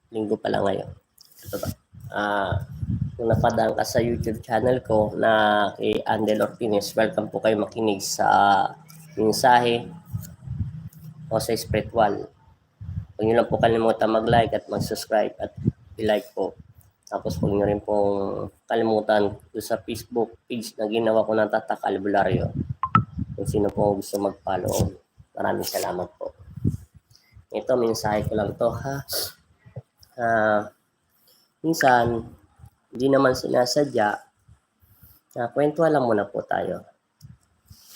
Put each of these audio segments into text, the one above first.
Linggo pala ngayon. Ito ba? Kung napadaan ka sa YouTube channel ko na kay Andel Ortiz, welcome po kayo makinig sa mensahe o sa spiritual. Huwag nyo lang po kalimutan mag-like at mag-subscribe at i-like po. Tapos huwag nyo rin pong kalimutan sa Facebook page na ginawa ko ng Tatak Albularyo. Kung sino po gusto mag-follow. Maraming salamat po. Ito, mensahe ko lang to ha. Minsan, hindi naman sinasadya. Kwentuhan lang muna po tayo.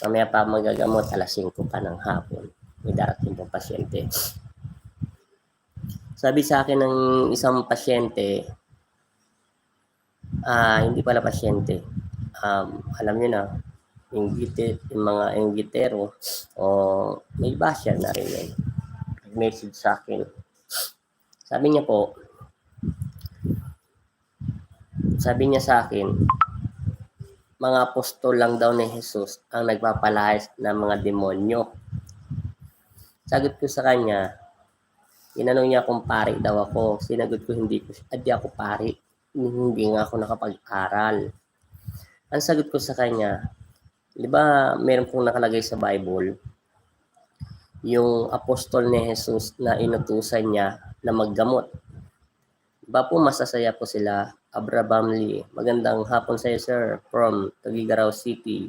Mamaya pa magagamot, alas 5 pa ng hapon. May darating pong pasyente. Sabi sa akin ng isang pasyente, hindi pala pasyente. Alam niyo na, yung mga inggitero, o may basya na rin yun. Message sa akin. Sabi niya sa akin, mga apostol lang daw ni Jesus ang nagpapalahis ng mga demonyo. Sagot ko sa kanya, tinanong niya kung pari daw ako. Sinagot ko hindi ako pari. Hindi nga ako nakapag-aral. Ang sagot ko sa kanya, di ba meron pong nakalagay sa Bible, yung apostol ni Jesus na inutusan niya na maggamot. Diba po masasaya po sila? Abraham Lee, magandang hapon sa iyo sir, from Tugigaraw City.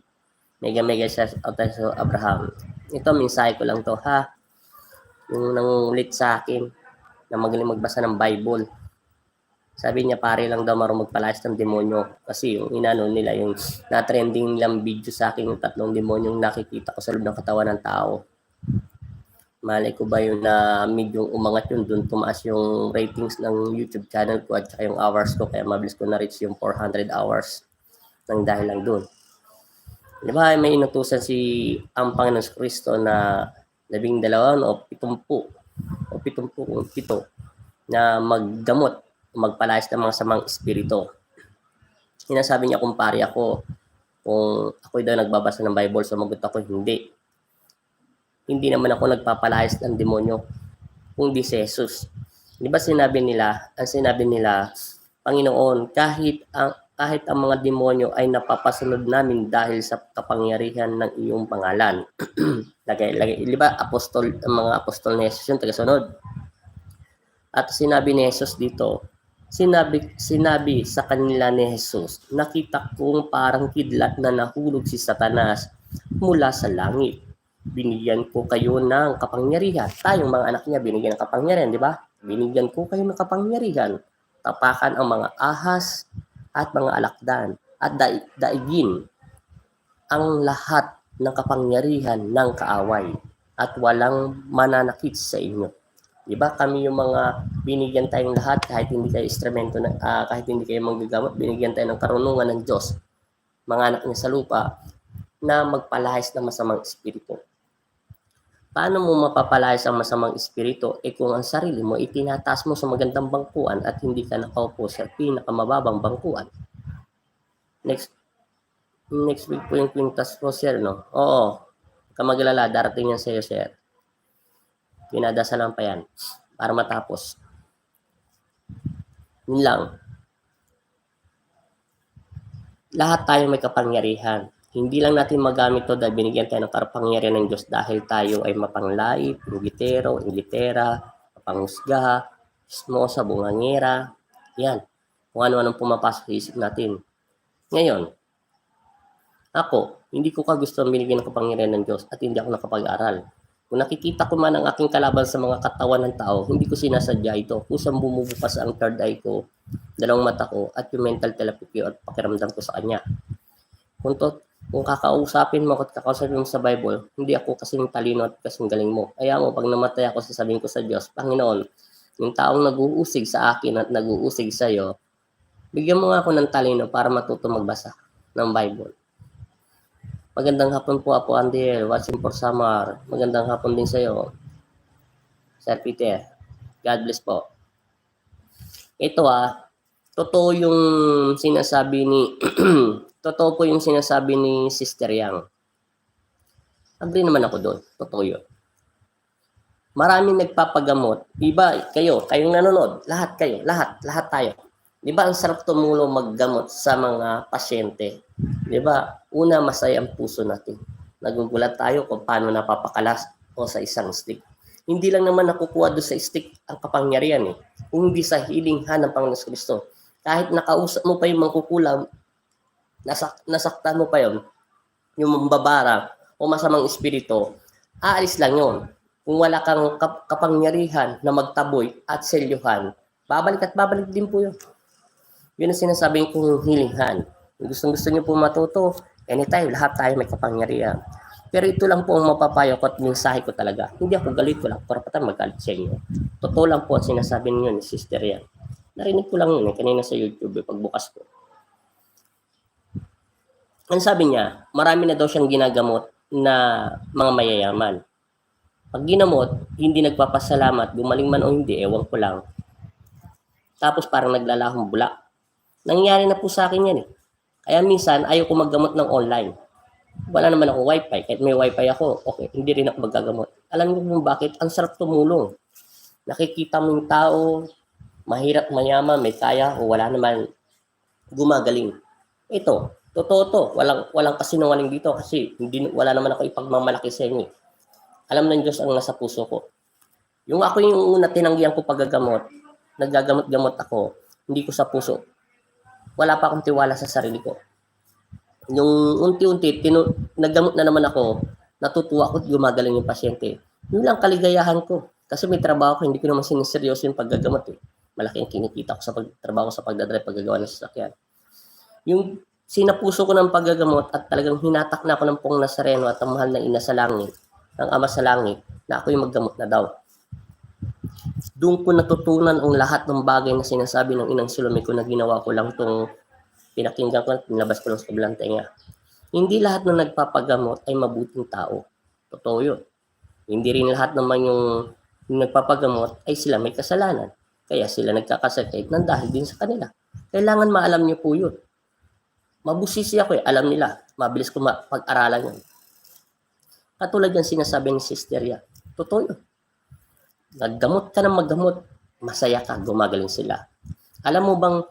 Mega shout out sa Abraham. Ito, mensahe ko lang to ha. Yung nangulit sa akin na magaling magbasa ng Bible. Sabi niya pare lang daw marunong magpalayas ng demonyo. Kasi yung inano nila, yung na-trending nilang video sa akin, yung 3 demonyong nakikita ko sa loob ng katawan ng tao. Malay ko ba yun na medyo umangat yun, dun tumaas yung ratings ng YouTube channel ko at saka yung hours ko, kaya mabilis ko na-reach yung 400 hours nang dahil lang dun. Di ba may inutusan si ang Panginoon Kristo na 12 o 70 na maggamot, magpalayas ng mga samang espiritu. Sinasabi niya kung pari ako, kung ako'y daw nagbabasa ng Bible, sumagot ako hindi. Hindi naman ako nagpapalayas ng demonyo, kundi si Jesus. Di ba sinabi nila, Panginoon, kahit ang mga demonyo ay napapasunod namin dahil sa kapangyarihan ng iyong pangalan. Di ba mga apostol ni Jesus yung tagasunod. At sinabi ni Jesus dito, sinabi sa kanila ni Jesus, nakita kong parang kidlat na nahulog si Satanas mula sa langit. Binigyan ko kayo ng kapangyarihan. Tayong mga anak niya binigyan ng kapangyarihan, di ba? Binigyan ko kayo ng kapangyarihan. Tapakan ang mga ahas at mga alakdan at daigin ang lahat ng kapangyarihan ng kaaway at walang mananakit sa inyo. Di ba? Kami yung mga binigyan tayong lahat kahit hindi kayo instrumento kahit hindi kayo manggagamot, binigyan tayo ng karunungan ng Diyos, mga anak niya sa lupa, na magpalahis ng masamang espiritu. Paano mo mapapalayas ang masamang espiritu kung ang sarili mo itinataas mo sa magandang bangkuan at hindi ka nakaupo sa pinakamababang bangkuan? Next week po yung kwintas ko, sir, no? Oo. Kamagalala, darating yan sa iyo, sir. Pinadasalan pa yan para matapos. Yun lang. Lahat tayo may kapangyarihan. Hindi lang natin magamit to dahil binigyan tayo ng kapangyarihan ng Diyos dahil tayo ay mapanglait, inggitera, mapanghusga, chismosa, bungangera. Yan. Kung ano-anong pumapasok sa isip natin. Ngayon, ako, hindi ko kagusto binigyan ng kapangyarihan ng Diyos at hindi ako nakapag-aral. Kung nakikita ko man ang aking kalaban sa mga katawan ng tao, hindi ko sinasadya ito. Kusang bumubukas ang third eye ko, 2 mata ko, at yung mental telepathy at pakiramdam ko sa kanya. Kung kakausapin mo at kakausapin mo sa Bible, hindi ako kasing talino at kasing galing mo. Kaya mo, pag namatay ako, sasabihin ko sa Diyos, Panginoon, yung taong nag-uusig sa akin at nag-uusig sa iyo, bigyan mo nga ako ng talino para matuto magbasa ng Bible. Magandang hapon po, Apo Andel, watching for Samar. Magandang hapon din sa iyo, Sir Peter. God bless po. Ito totoo yung sinasabi ni totoo po yung sinasabi ni Sister Yang. Agree naman ako doon. Totoo yun. Maraming nagpapagamot. Iba, kayong nanonood, lahat tayo. Di ba ang sarap tumulong maggamot sa mga pasyente? Di ba? Una, masaya ang puso natin. Nagugulat tayo kung paano napapakalas o sa isang stick. Hindi lang naman nakukuha doon sa stick ang kapangyarihan eh. Kung hindi sa hilinghan ng Panginoon Kristo. Kahit nakausap mo pa yung mangkukulam, nasaktan mo pa yon, yung mambabara o masamang espiritu, aalis lang yon. Kung wala kang kapangyarihan na magtaboy at selyuhan, babalik at babalik din po yun. Yun ang sinasabing kong hilinghan. Kung gusto niyo po matuto, anytime, lahat tayo may kapangyarihan. Pero ito lang po ang mapapayo ko at mensahe ko talaga. Hindi ako galit, wala ko karapatan magalit sa inyo. Totoo lang po ang sinasabi niyo ni Sister yan. Narinig ko lang yun kanina sa YouTube pagbukas ko. Ang sabi niya, marami na daw siyang ginagamot na mga mayayaman. Pag ginamot, hindi nagpapasalamat, gumaling man o hindi, ewan ko lang. Tapos parang naglalahong bula. Nangyari na po sa akin yan eh. Kaya minsan, ayaw ko maggamot ng online. Wala naman ako wifi. Kahit may wifi ako, okay, hindi rin ako magagamot. Alam niyo kung bakit? Ang sarap tumulong. Nakikita mo yung tao, mahirap, mayaman, may kaya, o wala naman gumagaling. Ito, totoo to. Walang kasinungaling dito kasi wala naman ako ipagmamalaki sa inyo. Alam ng Diyos ang nasa puso ko. Yung ako yung una tinanggihan ko paggagamot, naggagamot-gamot ako, hindi ko sa puso. Wala pa akong tiwala sa sarili ko. Yung unti-unti, naggamot na naman ako, natutuwa ako at gumagaling yung pasyente. Yun lang kaligayahan ko. Kasi may trabaho ko, hindi ko naman siniseryoso yung paggagamot eh. Malaki ang kinikita ko sa trabaho sa pagdadrive, paggagawa ng sasakyan. Yung sinapuso ko ng paggagamot at talagang hinatak na ako ng Pong Nazareno at ang mahal na ina sa langit, ng Ama sa langit, na ako yung maggamot na daw. Doon ko natutunan ang lahat ng bagay na sinasabi ng Inang Salome ko na ginawa ko lang itong pinakinggan ko at pinabas ko lang sa kabilang tenga. Hindi lahat ng nagpapagamot ay mabuting tao. Totoo yun. Hindi rin lahat naman yung nagpapagamot ay sila may kasalanan. Kaya sila nagkakasakit ng dahil din sa kanila. Kailangan maalam niyo po yun. Mabusisi ako eh. Alam nila. Mabilis ko pag-aralan yun. Katulad yan sinasabi ni Sister ya. Totoo yun. Naggamot ka ng maggamot, masaya ka, gumagaling sila. Alam mo bang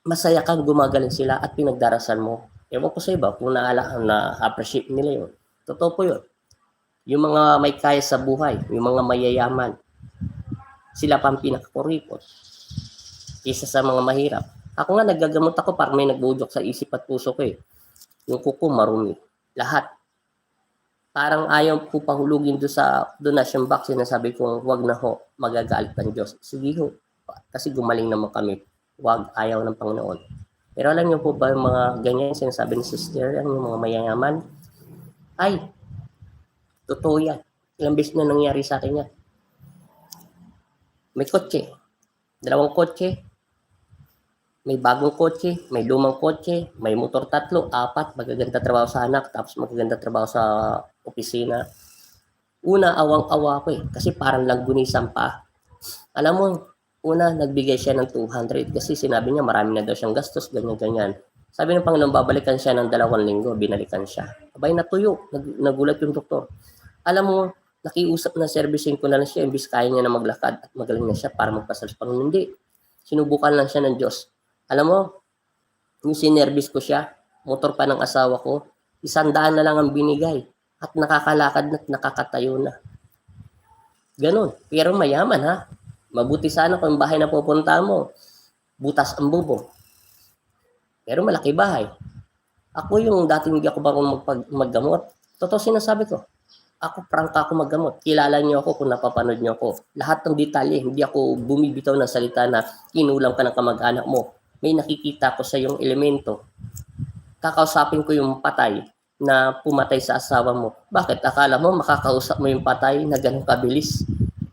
masaya ka, gumagaling sila at pinagdarasan mo? Ewan ko sa iba kung na-appreciate nila yun. Totoo po yun. Yung mga may kaya sa buhay, yung mga mayayaman, sila pa ang pinakakuripot kaysa sa mga mahirap. Ako nga naggagamot ako para may nagbudok sa isip at puso ko eh. Yung kuko marumi. Lahat. Parang ayaw ko pahulugin doon sa donation box, sinasabi ko, wag na ho, magagalit ng Diyos. Sige ho, kasi gumaling naman kami. Wag, ayaw ng Panginoon. Pero alam niyo po ba yung mga ganyan sinasabi ni Sister, yung mga mayayaman? Ay, totoo yan. Ilang beses na nangyari sa akin yan. May kotse. 2 kotse. May bagong kotse, may lumang kotse, may motor 3, 4, magaganda trabaho sa anak, tapos magaganda trabaho sa opisina. Una, awang-awa ko eh, kasi parang langgunisan pa. Alam mo, una, nagbigay siya ng 200 kasi sinabi niya marami na daw siyang gastos, ganyan-ganyan. Sabi ng Panginoon, babalikan siya ng 2 linggo, binalikan siya. Abay, natuyo, nagulat yung doktor. Alam mo, nakiusap na servicing ko na lang siya, imbis kaya niya na maglakad at magaling na siya para magpasal sa Panginoon. Hindi, sinubukan lang siya ng Diyos. Alam mo, yung sinervice ko siya, motor pa ng asawa ko, 100 na lang ang binigay at nakakalakad na at nakakatayo na. Ganon. Pero mayaman ha. Mabuti sana kung bahay na pupunta mo, butas ang bubong. Pero malaki bahay. Ako yung dating hindi ako marunong maggamot. Totoo sinasabi ko. Ako, prangka ako maggamot. Kilala niyo ako kung napapanood niyo ako. Lahat ng detalye, hindi ako bumibitaw ng salita na kinulang ka ng kamag-anak mo. May nakikita ko sa iyong elemento. Kakausapin ko yung patay na pumatay sa asawa mo. Bakit? Akala mo makakausap mo yung patay na ganun kabilis?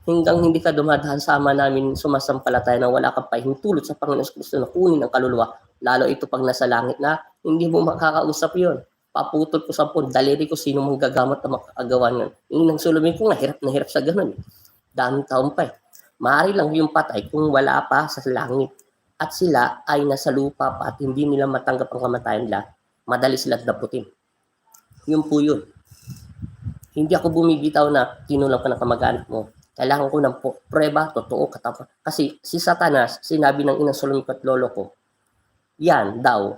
Hanggang hindi ka dumadaan sama namin sumasampalataya na wala kang pahintulot sa Panginoon Kristo na kunin ang kaluluwa. Lalo ito pag nasa langit na, hindi mo makakausap yon. Paputol ko sa daliri ko sino mong gagamot na makakagawa nun. Yung nang sulumin ko nga, hirap na hirap sa ganun. Daming taon pa eh. Maaari lang yung patay kung wala pa sa langit. At sila ay nasa lupa pa at hindi nila matanggap ang kamatayan nila, madali sila daputin. Yun po yun. Hindi ako bumibitaw na kinulang ka ng kamag-anak mo. Kailangan ko ng prueba, totoo, katapa. Kasi si Satanas, sinabi ng inang Solomon at lolo ko, yan daw,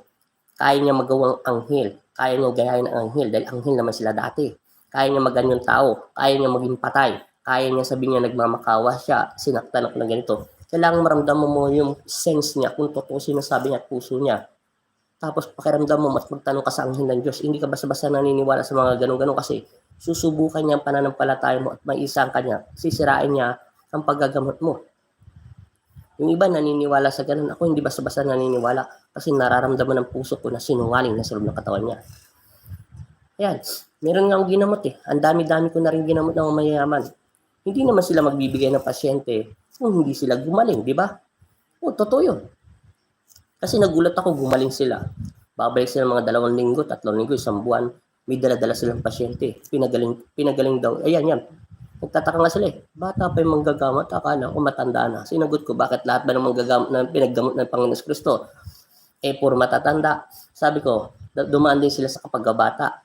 kaya niya magawang anghel, kaya niya gayahin ang anghel, dahil anghel naman sila dati. Kaya niya maganyang tao, kaya niya maging patay, kaya niya sabihin niya nagmamakawa siya, sinaktan ako ng ganito. Kailangan maramdaman mo yung sense niya, kung totoo sinasabi niya at puso niya. Tapos pakiramdam mo, mas magtanong ka sa anghel ng Diyos. Hindi ka basta-basta naniniwala sa mga ganun-ganun kasi susubukan niya ang pananampalataya mo at maisang ka niya. Sisirain niya ang paggagamot mo. Yung iba naniniwala sa ganun. Ako hindi basta-basta naniniwala kasi nararamdaman ng puso ko na sinungaling na sa loob ng katawan niya. Ayan, meron nga akong ginamot eh. Ang dami-dami ko na rin ginamot ng mayayaman. Hindi naman sila magbibigay ng pasyente kung hindi sila gumaling, di ba? O, totoo yun. Kasi nagulat ako, gumaling sila. Babalik sila mga 2 linggo, 3 linggo, 1 buwan. May dala-dala silang pasyente. Pinagaling daw. Ayan, yan. Nagtataka nga sila eh. Bata pa yung manggagamot. Akala ko matanda na. Sinagot ko, bakit lahat ba ng manggagamot na pinaggamot ng Panginoon Kristo? Puro matatanda. Sabi ko, dumaan din sila sa kapagkabata.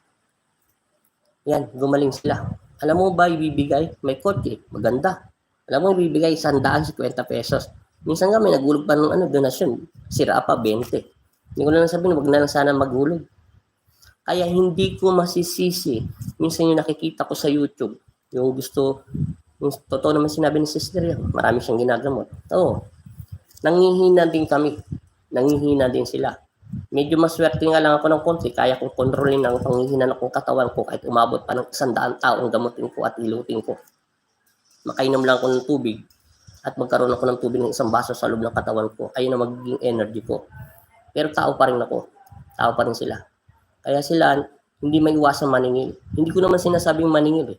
Yan, gumaling sila. Alam mo ba ibibigay? May kotse, maganda. Alam mo ibibigay 150 pesos. Minsan nga may nagulog pa ng donasyon. Sira pa 20. Hindi ko na lang sabihin, wag na lang sana maghulog. Kaya hindi ko masisisi. Minsan yung nakikita ko sa YouTube, yung gusto, yung totoo naman sinabi ni Sister yan, marami siyang ginagamot. Oo. Nangihina din kami. Nangihina din sila. Medyo maswerte nga lang ako ng konti, kaya kong kontrolin ang panghihina ng katawan ko kahit umabot pa ng 100 taong gamutin ko at ilutin ko. Makainom lang ako ng tubig at magkaroon ako ng tubig ng 1 baso sa loob ng katawan ko. Ayun ang magiging energy ko. Pero tao pa rin ako. Tao pa rin sila. Kaya sila, hindi maiwasang maningil. Hindi ko naman sinasabing maningil eh.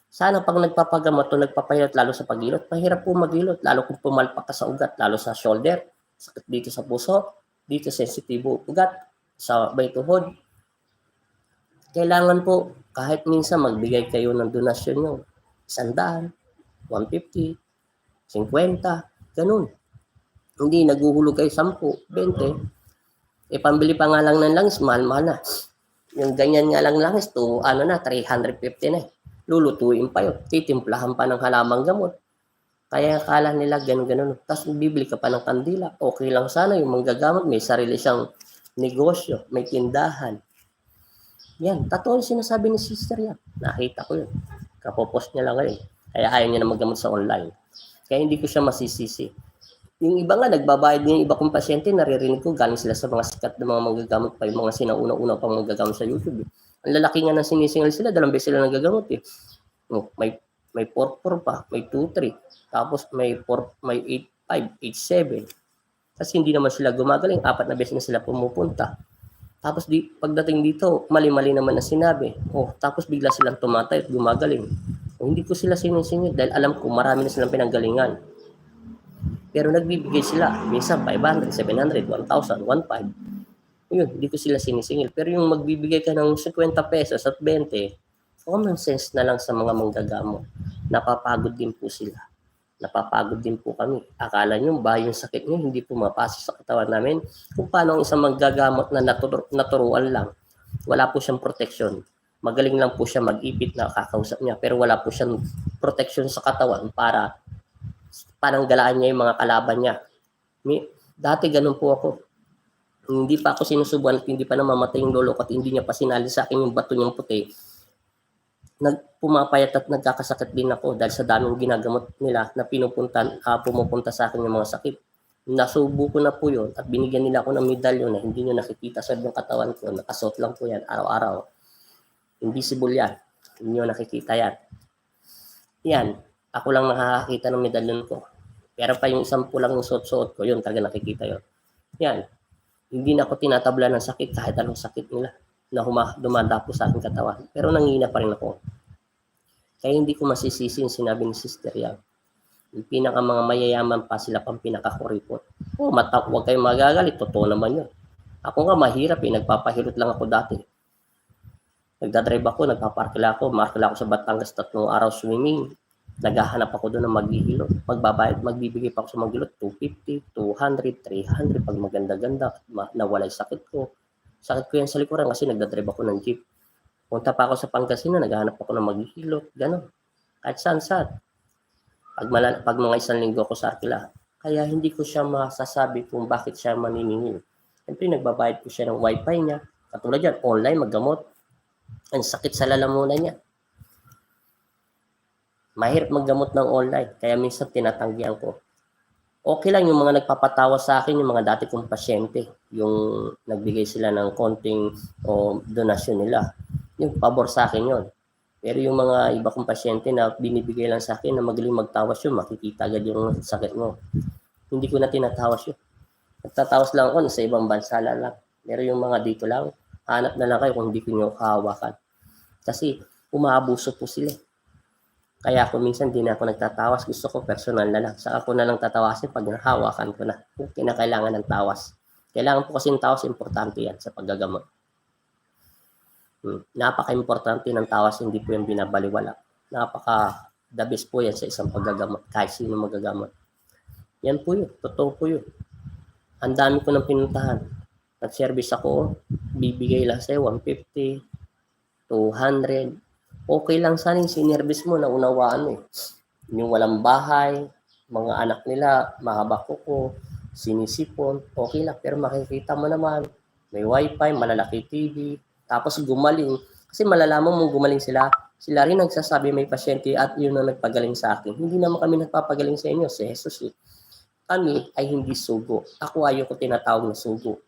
Sana pag nagpapagamot o nagpapahirap lalo sa pagilot, mahirap po magilot. Lalo kung pumalpak ka sa ugat, lalo sa shoulder, sakit dito sa puso, dito sensitibo ugat, sa may tuhod. Kailangan po, kahit minsan magbigay kayo ng donasyon nyo. 100, 150, 50, ganun. Hindi, naguhulog kayo 10, 20. Pambili pa nga lang ng langis, mahal-mahal na. Yung ganyan nga lang langis to, 350 na eh. Lulutuin pa yun. Titimplahan pa ng halamang gamot. Kaya akala nila ganun-ganun. Tapos bibili ka pa ng kandila. Okay lang sana yung manggagamot. May sarili siyang negosyo. May tindahan. Yan. Totoo yung sinasabi ni Sister yan. Nakita ko yun. Kapopost niya lang ngayon. Kaya ayaw niya na maggamot sa online. Kaya hindi ko siya masisisi. Yung iba nga, nagbabayad yung iba kong pasyente, naririnig ko, galing sila sa mga sikat na mga manggagamot pa, yung mga sinauna-una pang manggagamot sa YouTube. Ang lalaki nga ng sinisingal sila, 2 beses sila nagagamot eh. May 4-4 pa, may 2-3, tapos may 8-5, 8-7. Kasi hindi naman sila gumagaling, 4 na beses na sila pumupunta. Tapos pagdating dito, mali-mali naman na sinabi. Tapos bigla silang tumatay at gumagaling. Hindi ko sila sinisingil dahil alam ko marami na silang pinanggalingan. Pero nagbibigay sila, minsan 500, 700, 1,000, 1,500. Yun, hindi ko sila sinisingil. Pero yung magbibigay ka ng 50 pesos at 20, common sense na lang sa mga manggagamot. Napapagod din po sila. Napapagod din po kami. Akala nyo ba yung sakit nyo hindi pumapasok sa katawan namin? Kung paano ang isang manggagamot na naturuan lang, wala po siyang protection. Magaling lang po siya mag-ipit na kakausap niya, pero wala po siyang protection sa katawan para pananggalaan niya yung mga kalaban niya. Dati ganun po ako. Hindi pa ako sinusubukan at hindi pa namamatay yung lolo ko at hindi niya pa sinali sa akin yung bato niyang puti. Pumapayat at nagkakasakit din ako dahil sa daming ginagamot nila na pumupunta sa akin yung mga sakit. Nasubo ko na po yun at binigyan nila ako ng medalyon na hindi nyo nakikita sa yung katawan ko. Nakasuot lang po yan araw-araw. Invisible yan. Hindi nyo nakikita yan. Yan. Ako lang nakakakita ng medalyon ko. Pero pa yung 10 lang yung suot-suot ko, yun talaga nakikita yun. Yan. Hindi na ako tinatabla ng sakit kahit anong sakit nila na dumadapo sa aking katawan. Pero nangihina pa rin ako. Kaya hindi ko masisisi yung sinabi ni Sister Yang. Yung mga mayayaman pa sila pang pinakakuripot. Huwag kayong magagalit. Totoo naman yun. Ako nga mahirap eh. Nagpapahirot lang ako dati. Nagdadrive ako, nagpaparkila ako. Markila ako sa Batangas 3 araw swimming. Naghahanap ako doon ng maghihilot. Magbibigay pa ako sa maghilot. 250, 200, 300. Pag maganda-ganda, nawala yung sakit ko. Sakit ko yan sa likuran kasi nagdadrive ako ng jeep. Punta pa ako sa Pangasinan, naghahanap ako ng maghihilot, gano'n. Kahit saan-saan. Pag mga isang linggo ako sa Arkila. Kaya hindi ko siya masasabi kung bakit siya maniningil. Siyempre, nagbabayad ko siya ng wifi niya. Katulad yan, online, maggamot. Ang sakit sa lalamunan niya. Mahirap maggamot ng online. Kaya minsan tinatanggihan ko. Okay lang yung mga nagpapatawa sa akin, yung mga dati kong pasyente. Yung nagbigay sila ng konting donasyon nila. Yung pabor sa akin yon. Pero yung mga iba kong pasyente na binibigay lang sa akin na magaling magtawas yun, makikita agad yung sakit mo. Hindi ko na tinatawas yun. Nagtatawas lang ako sa ibang bansa lang. Pero yung mga dito lang, hanap na lang kayo kung hindi ko nyo kahawakan. Kasi umaabuso po sila. Kaya ako minsan di na ako nagtatawas. Gusto ko personal na lang. Saka ako na lang tatawasin pag nahawakan ko na. Kung kinakailangan ng tawas. Kailangan po kasi ng tawas, importante yan sa paggagamot. Napaka-importante ng tawas, hindi po yung binabaliwala. The best po yan sa isang paggagamot, kahit sino magagamot. Yan po yun, totoo po yun. Ang dami ko nang pinuntahan. Nag-service ako, bibigay lang sa'yo 150, 200. Okay lang sana yung sinervice mo na unawaan mo. Yung walang bahay, mga anak nila, mahaba kuko, sinisipon, okay lang. Pero makikita mo naman, may wifi, malalaki TV, tapos gumaling. Kasi malalaman mong gumaling sila. Sila rin nagsasabi may pasyente at yun ang nagpagaling sa akin. Hindi naman kami nagpapagaling sa inyo, si Jesus. Kami ay hindi sugo. Ako ayoko tinatawag na sugo.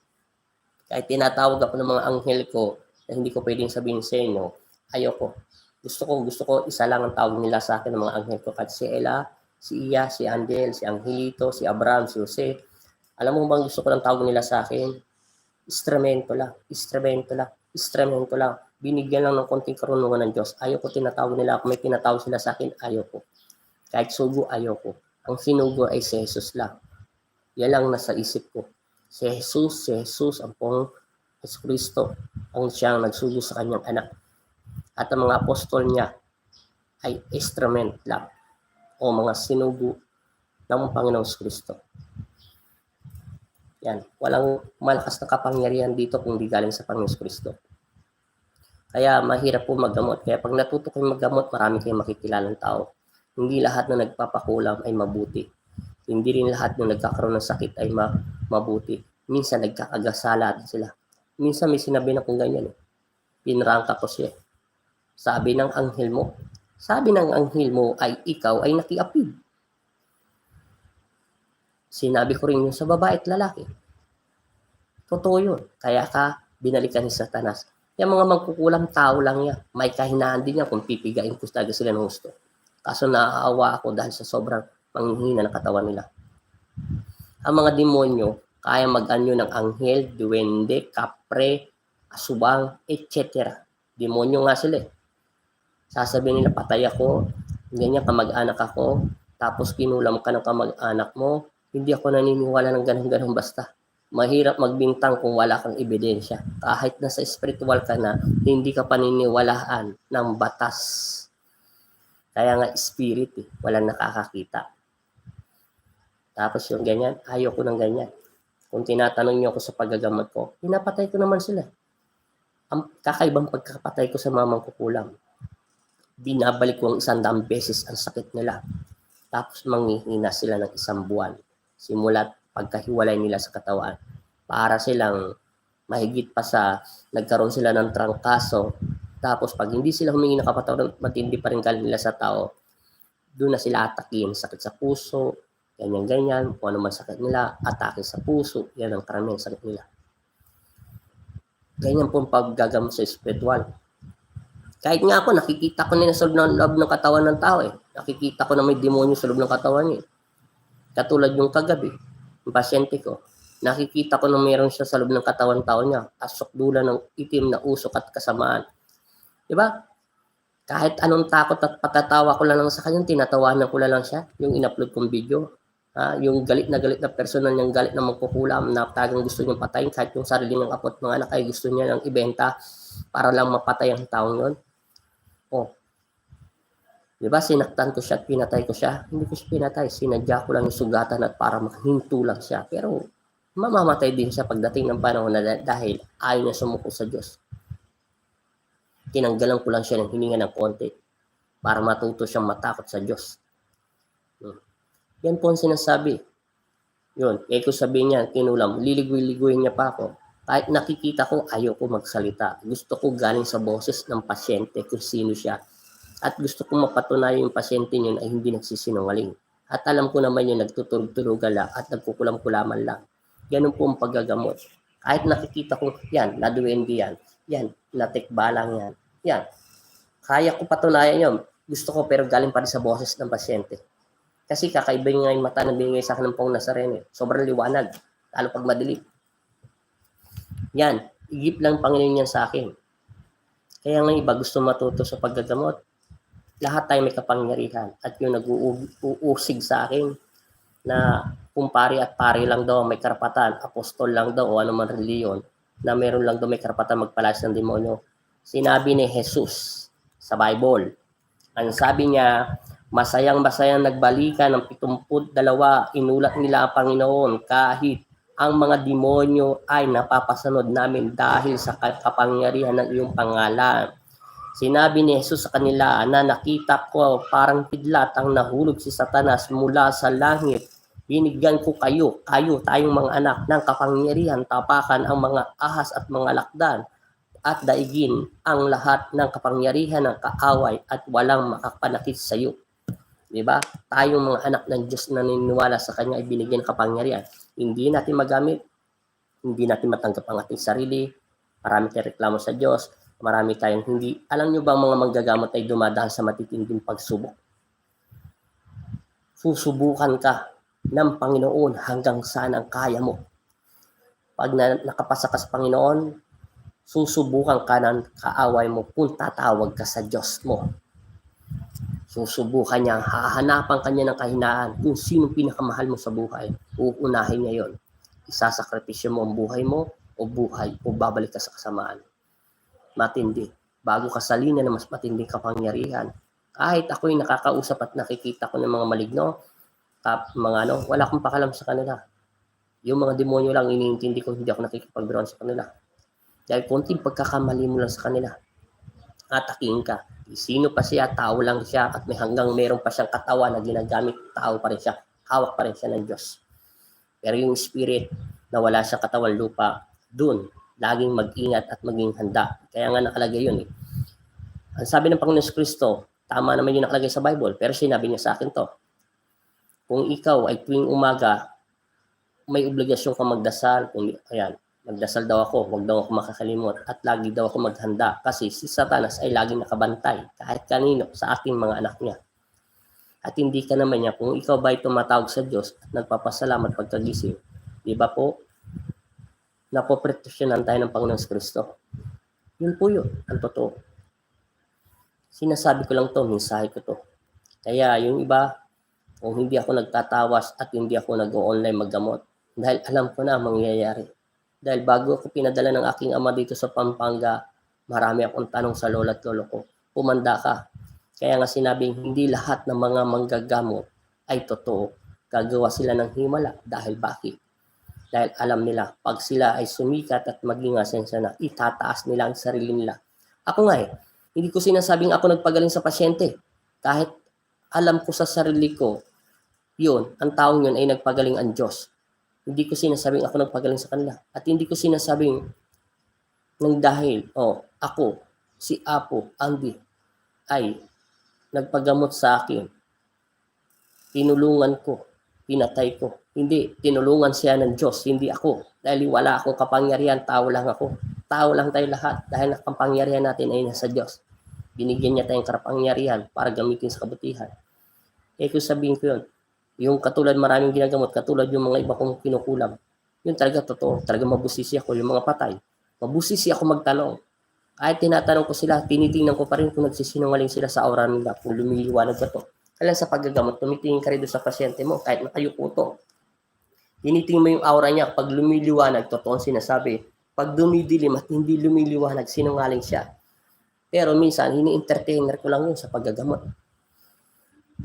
Kahit tinatawag ako ng mga anghel ko na hindi ko pwedeng sabihin sa inyo, ayoko. Gusto ko isa lang ang tawag nila sa akin ng mga anghel ko. Kahit si Ella, si Iya, si Angel, si Angelito, si Abraham, si Jose. Alam mo bang gusto ko lang tawag nila sa akin? Instrumento lang. Binigyan lang ng konting karunungan ng Diyos. Ayoko tinatawag nila. Kung may tinatawag sila sa akin, ayoko. Kahit sugo, ayoko. Ang sinugo ay si Jesus lang. Yan lang nasa isip ko. Si Jesus, ang pong Jesus Kristo, ang siyang nagsugo sa kanyang anak. At ang mga apostol niya ay instrument lang o mga sinugo ng Panginoong Kristo. Yan, walang malakas na kapangyarihan dito kung di galing sa Panginoong Kristo. Kaya mahirap po maggamot. Kaya pag natuto kayo maggamot, marami kayong makikilalang tao. Hindi lahat na nagpapakulam ay mabuti. Hindi rin lahat na nagkakaroon ng sakit ay mabuti. Minsan nagkakagasala sila. Minsan may sinabi na kung ganyan. Pinrangka ko siya. Sabi ng anghel mo ay ikaw ay nakiapid. Sinabi ko rin yun sa babae at lalaki. Totoo yun. Kaya ka binalikan ni Satanas. Yung mga magkukulang tao lang yan. May kahinaan din yan kung pipigain ko talaga sila ng gusto. Kaso naaawa ako dahil sa sobrang panghihina ng katawan nila. Ang mga demonyo, kaya mag-anyo ng anghel, duwende, kapre, asubang, etc. Demonyo nga sila. Sasabihin nila, patay ako, ganyan kamag-anak ako, tapos kinulam ka ng kamag-anak mo. Hindi ako naniniwala ng ganun-ganun basta. Mahirap magbintang kung wala kang ebidensya. Kahit nasa spiritual ka na, hindi ka paniniwalaan ng batas. Kaya nga spirit, walang nakakakita. Tapos yung ganyan, ayoko ng ganyan. Kung tinatanong niyo ako sa paggagamot ko, pinapatay ko naman sila. Ang kakaibang pagkakapatay ko sa mamang kukulam, binabalik ko ang 100 beses ang sakit nila. Tapos manghihina sila ng 1 buwan. Simula't pagkahiwalay nila sa katawan. Para silang mahigit pa sa nagkaroon sila ng trangkaso. Tapos pag hindi sila humingi ng kapatawaran, matindi pa rin galit nila sa tao, doon na sila atakin. Sakit sa puso, ganyan-ganyan, kung ano man sakit nila, atake sa puso, yan ang karamihan sakit nila. Ganyan po ang paggagamot sa spiritual. Kahit nga ako, nakikita ko nila sa loob ng katawan ng tao eh. Nakikita ko na may demonyo sa loob ng katawan niya. Katulad yung kagabi, yung pasyente ko, nakikita ko na mayroon siya sa loob ng katawan tao niya, asok-dula ng itim na usok at kasamaan. Diba? Kahit anong takot at patatawa ko lang sa kanya, tinatawanan ko lang siya, yung in-upload kong video. Yung galit na personal niyang galit na magkukulam na tagang gusto niyang patayin, kahit yung sarili niyang apo at mga anak ay gusto niya ng ibenta para lang mapatay ang taong yun. Diba, sinaktan ko siya at pinatay ko siya? Hindi ko siya pinatay, sinadya ko lang yung sugatan at para makahinto lang siya. Pero mamamatay din siya pagdating ng panahon na dahil ayaw niya sumuko sa Diyos. Tinanggalan ko lang siya ng hininga ng konti para matuto siyang matakot sa Diyos. Yan po ang sinasabi. Yun, kung sabihin niya, kinulam, liligoy-ligoyin niya pa ako. Kahit nakikita ko, ayoko magsalita. Gusto ko galing sa boses ng pasyente kung sino siya. At gusto ko mapatunayan yung pasyente niyon ay hindi nagsisinungaling. At alam ko naman yung nagtuturog-turugan lang at nagkukulam-kulaman lang. Ganun po ang paggagamot. Kahit nakikita ko, yan, naduwendi yan, natikbalang yan, yan. Kaya ko patunayan yun. Gusto ko pero galing pa rin sa boses ng pasyente. Kasi kakaiba nga yung mata na binigay sa akin ng Pong Nazareno. Sobrang liwanag. Lalo pag madilim. Yan. Igip lang Panginoon yan sa akin. Kaya nga iba gusto matuto sa paggagamot. Lahat tayo may kapangyarihan. At yung nag-uusig sa akin na kung pari at pari lang daw may karapatan, apostol lang daw o anuman reliyon, na meron lang daw may karapatan magpalas ng demonyo. Sinabi ni Jesus sa Bible. Ang sabi niya, masayang-masayang nagbalikan ng 72, inulat nila ang Panginoon kahit ang mga demonyo ay napapasunod namin dahil sa kapangyarihan ng iyong pangalan. Sinabi ni Jesus sa kanila na nakita ko parang pidlat ang nahulog si Satanas mula sa langit. Binigyan ko kayo, tayong mga anak ng kapangyarihan, tapakan ang mga ahas at mga lakdan at daigin ang lahat ng kapangyarihan ng kaaway at walang makapanakit sa iyo. Diba? Tayong mga anak ng Diyos na naniniwala sa Kanya ay binigyan kapangyarihan. Hindi natin magamit, hindi natin matanggap ang ating sarili, marami tayong reklamo sa Diyos, marami tayong hindi. Alam nyo ba mga manggagamot ay dumadaan sa matitinding pagsubok? Susubukan ka ng Panginoon hanggang saan ang kaya mo. Pag nakapasa ka sa Panginoon, susubukan ka ng kaaway mo kung tatawag ka sa Diyos mo. Susubukan niya, hahanapan kanya ng kahinaan kung sino pinakamahal mo sa buhay. Uunahin niya yon. Isasakripisyo mo ang buhay mo o babalik ka sa kasamaan. Matindi. Bago ka salina na mas matinding kapangyarihan. Kahit ako'y nakakausap at nakikita ko ng mga maligno, wala akong pakalam sa kanila. Yung mga demonyo lang iniintindi ko, hindi ako nakikipagbiruan sa kanila. Dahil konting pagkakamali mo lang sa kanila, ataking ka. Sino pa siya, tao lang siya at hanggang meron pa siyang katawan na ginagamit, tao pa rin siya, hawak pa rin siya ng Diyos. Pero yung spirit na wala siyang katawan lupa, dun, laging mag-ingat at maging handa. Kaya nga nakalagay yun. Ang sabi ng Panginoon Kristo, tama naman yung nakalagay sa Bible, pero sinabi niya sa akin to, kung ikaw ay tuwing umaga, may obligasyon ka magdasal, magdasal daw ako, huwag daw ako makakalimot at lagi daw ako maghanda kasi si Satanas ay laging nakabantay kahit kanino sa ating mga anak niya. At hindi ka naman niya, kung ikaw ba ay tumatawag sa Diyos at nagpapasalamat pagkagising, di ba po, napoproteksyonan tayo ng Panginoon Kristo. Yun po yun, ang totoo. Sinasabi ko lang to, mensahe ko to. Kaya yung iba, kung hindi ako nagtatawas at hindi ako nag-online maggamot, dahil alam ko na mangyayari. Dahil bago ako pinadala ng aking ama dito sa Pampanga, marami akong tanong sa lola at lolo ko. Pumanda ka. Kaya nga sinabing hindi lahat ng mga manggagamot ay totoo. Gagawa sila ng himala. Dahil bakit? Dahil alam nila, pag sila ay sumikat at maging asensya na, itataas nila ang sarili nila. Ako nga hindi ko sinasabing ako nagpagaling sa pasyente. Kahit alam ko sa sarili ko, yun, ang taong yun ay nagpagaling ang Diyos. Hindi ko sinasabing ako nagpagaling sa kanila. At hindi ko sinasabing nang dahil, ako, si Apo, Andy, ay nagpagamot sa akin. Tinulungan ko, pinatay ko. Hindi, tinulungan siya ng Diyos, hindi ako. Dahil wala akong kapangyarihan, tao lang ako. Tao lang tayo lahat dahil ang kapangyarihan natin ay nasa Diyos. Binigyan niya tayong kapangyarihan para gamitin sa kabutihan. Kung sabihin ko yun, yung katulad maraming ginagamot, katulad yung mga iba kong kinukulam. Yun talaga totoo. Talaga mabusisi ako. Yung mga patay. Mabusisi ako magtanong. Kahit tinatanong ko sila, tinitingnan ko pa rin kung nagsisinungaling sila sa aura nila, kung lumiliwanag ba to. Kailan sa paggagamot, tumitingin ka rin doon sa pasyente mo, kahit nakayuko to. Tinitingin mo yung aura niya, pag lumiliwanag, totoo sinasabi. Pag dumidilim at hindi lumiliwanag, sinungaling siya. Pero minsan, hini-entertainer ko lang yun sa paggagamot.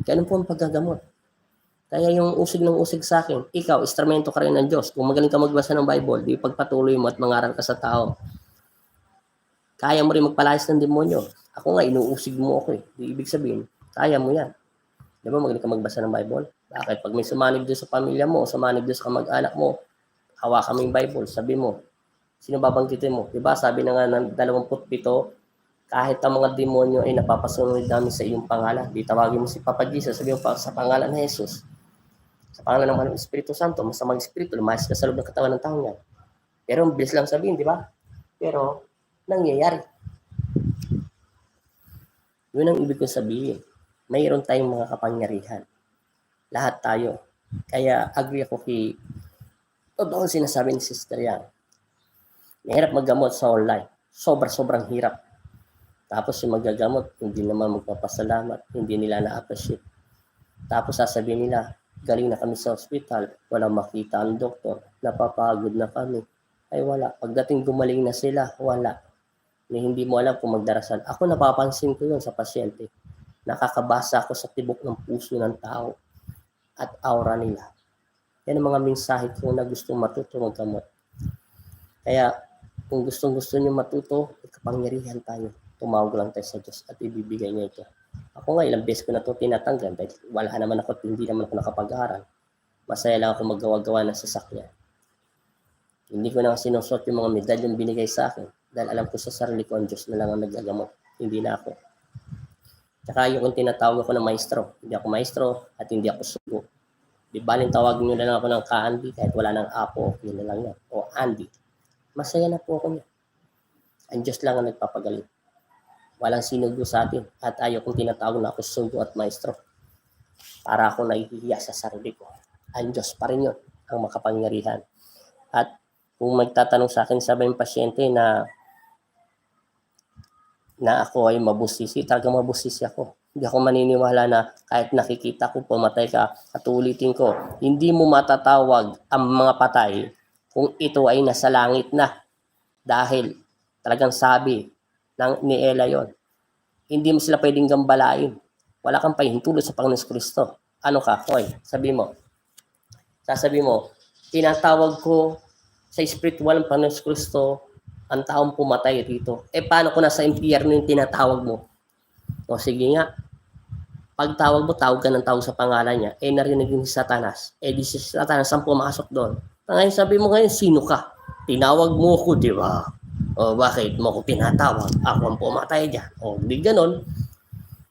Ganun po ang paggagamot. Kaya yung usig ng usig sa akin, ikaw, instrumento ka rin ng Diyos. Kung magaling ka magbasa ng Bible, di pagpatuloy mo at mangaral ka sa tao. Kaya mo rin magpalayas ng demonyo. Ako nga, inuusig mo ako eh. Di ibig sabihin, kaya mo yan. Di ba magaling ka magbasa ng Bible? Bakit? Pag may sumanib doon sa pamilya mo o sumanib doon sa kamag-anak mo, hawakan mo yung Bible, sabi mo, sino babanggitin mo? Di ba? Sabi na nga ng 27, kahit ang mga demonyo ay napapasunod namin sa iyong pangalan. Di tawagin mo si Papa Jesus, sabi mo pa sa pangalan ng Jesus. Sa pangalan ng Espiritu Santo, masamang espiritu, lumayas ka sa loob ng katawan ng tao yan. Pero ang bilis lang sabihin, di ba? Pero, nangyayari. Yun ang ibig kong sabihin. Mayroon tayong mga kapangyarihan. Lahat tayo. Kaya agree ako kay totoo sinasabi ni Sister Yang. Mahirap maggamot sa online. Sobrang hirap. Tapos yung magagamot, hindi naman magpapasalamat, hindi nila na-appreciate. Tapos sasabihin nila, galing na kami sa ospital, walang makita ang doktor, napapagod na kami. Ay wala, pagdating gumaling na sila, wala. Na hindi mo alam kung magdarasal. Ako napapansin ko yun sa pasyente. Nakakabasa ako sa tibok ng puso ng tao at aura nila. Yan ang mga mensahe ko na gustong matuto maggamot. Kaya kung gustong-gusto niyo matuto, kapangyarihan tayo. Tumawag lang tayo sa Diyos at ibibigay niya ito. Ako nga, ilang beses ko na ito tinatanggal dahil wala naman ako, hindi naman ako nakapag-aaral. Masaya lang ako magawa-gawa ng sasakyan. Hindi ko na sinusot yung mga medalyong binigay sa akin dahil alam ko sa sarili ko, ang Diyos na lang ang nagagamot, hindi na ako. Tsaka yung tinatawag ako ng maestro. Hindi ako maestro at hindi ako sugo. Di baling tawagin nyo na lang ako ng ka-Andy kahit wala ng apo, yun na lang yan. O Andy. Masaya na po ako niya. Ang Diyos lang ang nagpapagaling. Walang sinugo sa atin at ayaw kong tinatawag na ako sugo at maestro para ako nahihiya sa sarili ko. Ang Diyos pa rin yun ang makapangyarihan. At kung magtatanong sa akin, sabi ng pasyente na ako ay mabusisi, talagang mabusisi ako. Hindi ako maniniwala na kahit nakikita ko pumatay ka at ulitin ko, hindi mo matatawag ang mga patay kung ito ay nasa langit na. Dahil talagang sabi ni Ella yon, hindi mo sila pwedeng gambalain. Wala kang pahintulot sa Panginoon Kristo. Ano ka? Hoy, sasabi mo, tinatawag ko sa spiritual ng Panginoon Kristo ang taong pumatay rito. Paano kung nasa impyerno yung tinatawag mo? O sige nga, pagtawag mo, tawag ka ng tawag sa pangalan niya, narinig yung Satanas. Di si Satanas ang pumasok doon. Ngayon sabi mo ngayon, sino ka? Tinawag mo ko, di ba? O bakit mo ko tinatawag? Ako ang pumatay dyan. O di ganon.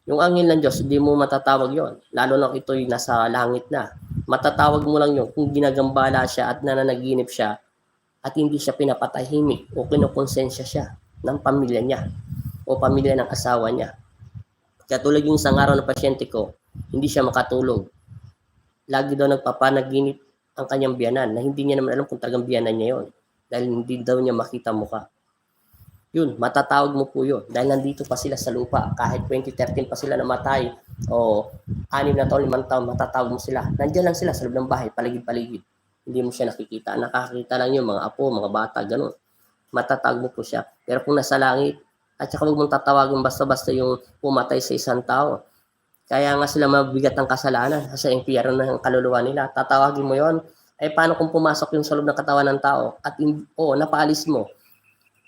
Yung angel ng Diyos, hindi mo matatawag yon. Lalo na ito'y nasa langit na. Matatawag mo lang yun kung ginagambala siya at nananaginip siya at hindi siya pinapatahimik o kinukonsensya siya ng pamilya niya o pamilya ng asawa niya. Katulad yung isang araw na pasyente ko, hindi siya makatulog. Lagi daw nagpapanaginip ang kanyang biyanan na hindi niya naman alam kung talagang biyanan niya yon dahil hindi daw niya makita mukha. Yun, matatawag mo po yun dahil nandito pa sila sa lupa. Kahit 2013 pa sila namatay o 6 na taon, 5 taon, matatawag mo sila. Nandiyan lang sila sa loob ng bahay, paligid-paligid. Hindi mo siya nakikita. Nakakita lang yun, mga apo, mga bata, gano'n. Matatawag mo po siya. Pero kung nasa langit, at saka huwag mong tatawagin basta-basta yung pumatay sa isang tao. Kaya nga sila mabigat ang kasalanan sa impyerno ng kaluluwa nila. Tatawagin mo yon. Paano kung pumasok yung sa loob ng katawan ng tao at napaalis mo?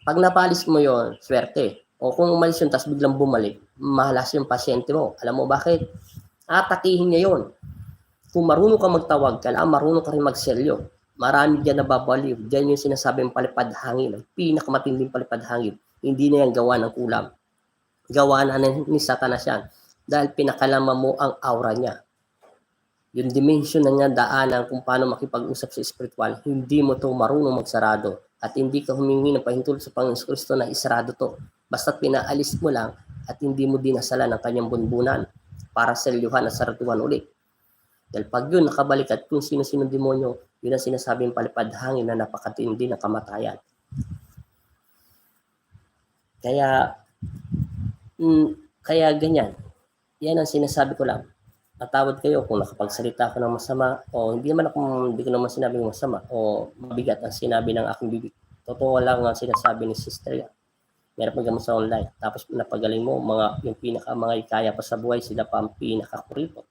Pag napaalis mo yon, swerte. O kung umalis yun, tapos biglang bumalik, mahalas yung pasyente mo. Alam mo bakit? Atakihin niya yon. Kung marunong ka magtawag, kailangan marunong ka rin magselyo. Marami dyan nababaliw. Dyan yung sinasabing palipad hangin. Ang pinakamatinding palipad hangin. Hindi na yan gawa ng kulam. Gawa na ni Satanas yan. Dahil pinakalaman mo ang aura niya. Yung dimension na niya, daanan kung paano makipag-usap sa spiritual, hindi mo to marunong magsarado. At hindi ka humingi ng pahintulot sa Panginoon Kristo na isarado to. Basta't pinaalis mo lang at hindi mo dinasalan ang kanyang bunbunan para selyuhan at saraduhan ulit. Dahil pag yun nakabalik at kung sino-sino demonyo, yun ang sinasabing palipad hangin na napakatindi ng kamatayan. Kaya ganyan. Yan ang sinasabi ko lang. Patawad kayo kung nakapagsalita ako ng masama o hindi ko naman sinabi ng masama o mabigat ang sinabi ng aking bibig. Totoo lang ang sinasabi ni Sister Yang. Meron pang sa online. Tapos napagaling mo, yung mga ikaya pa sa buhay, sila pa ang pinakakuripot.